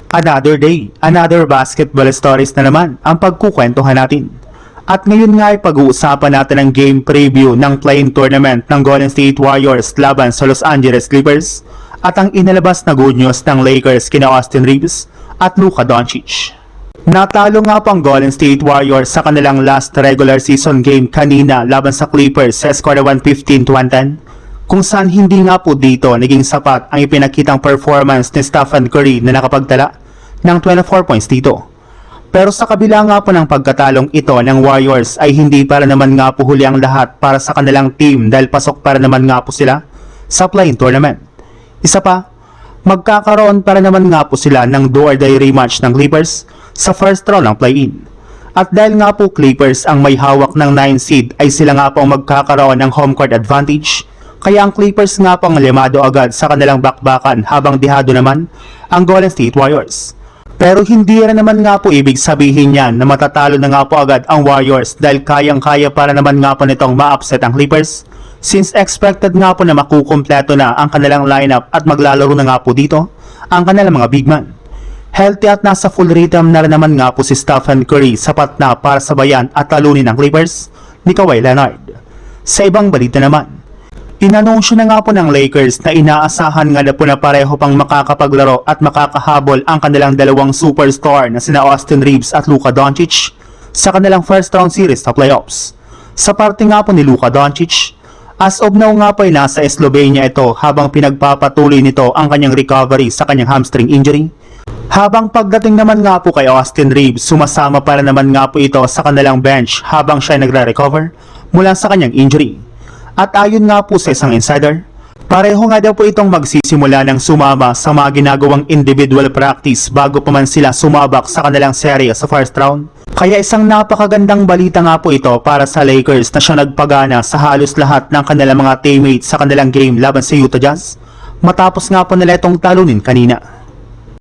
Another day, another basketball stories na naman ang pagkukwentuhan natin. At ngayon nga ay pag-uusapan natin ang game preview ng play-in tournament ng Golden State Warriors laban sa Los Angeles Clippers at ang inalabas na good news ng Lakers kina Austin Reeves at Luka Doncic. Natalo nga po ang Golden State Warriors sa kanilang last regular season game kanina laban sa Clippers sa score na 115-110, kung saan hindi nga po dito naging sapat ang ipinakitang performance ni Stephen Curry na nakapagtala ng 24 points dito. Pero sa kabila nga po ng pagkatalong ito ng Warriors ay hindi para naman nga po huli ang lahat para sa kanilang team dahil pasok para naman nga po sila sa play-in tournament. Isa pa, magkakaroon para naman nga po sila ng do-or-die rematch ng Clippers sa first round ng play-in. At dahil nga po Clippers ang may hawak ng 9 seed ay sila nga po ang magkakaroon ng home court advantage, kaya ang Clippers nga po ang limado agad sa kanilang bakbakan habang dihado naman ang Golden State Warriors. Pero hindi rin naman nga po ibig sabihin yan na matatalo na nga po agad ang Warriors dahil kayang-kaya para naman nga po nitong ma-upset ang Clippers, since expected nga po na makukumpleto na ang kanilang lineup at maglalaro na nga po dito ang kanilang mga big man. Healthy at nasa full rhythm na rin naman nga po si Stephen Curry, sapat na para sabayan at talunin ang Clippers ni Kawhi Leonard. Sa ibang balita naman, inanunsyo na nga po ng Lakers na inaasahan nga na po na pareho pang makakapaglaro at makakahabol ang kanilang dalawang superstar na sina Austin Reeves at Luka Doncic sa kanilang first round series sa playoffs. Sa parte nga po ni Luka Doncic, as of now nga po ay nasa Slovenia ito habang pinagpapatuloy nito ang kanyang recovery sa kanyang hamstring injury. Habang pagdating naman nga po kay Austin Reeves, sumasama para naman nga po ito sa kanilang bench habang siya nagre-recover mula sa kanyang injury. At ayon nga po sa isang insider, pareho nga daw po itong magsisimula ng sumama sa mga ginagawang individual practice bago pa man sila sumabak sa kanilang serye sa first round. Kaya isang napakagandang balita nga po ito para sa Lakers na siya nagpagana sa halos lahat ng kanilang mga teammates sa kanilang game laban sa Utah Jazz, matapos nga po nila itong talunin kanina.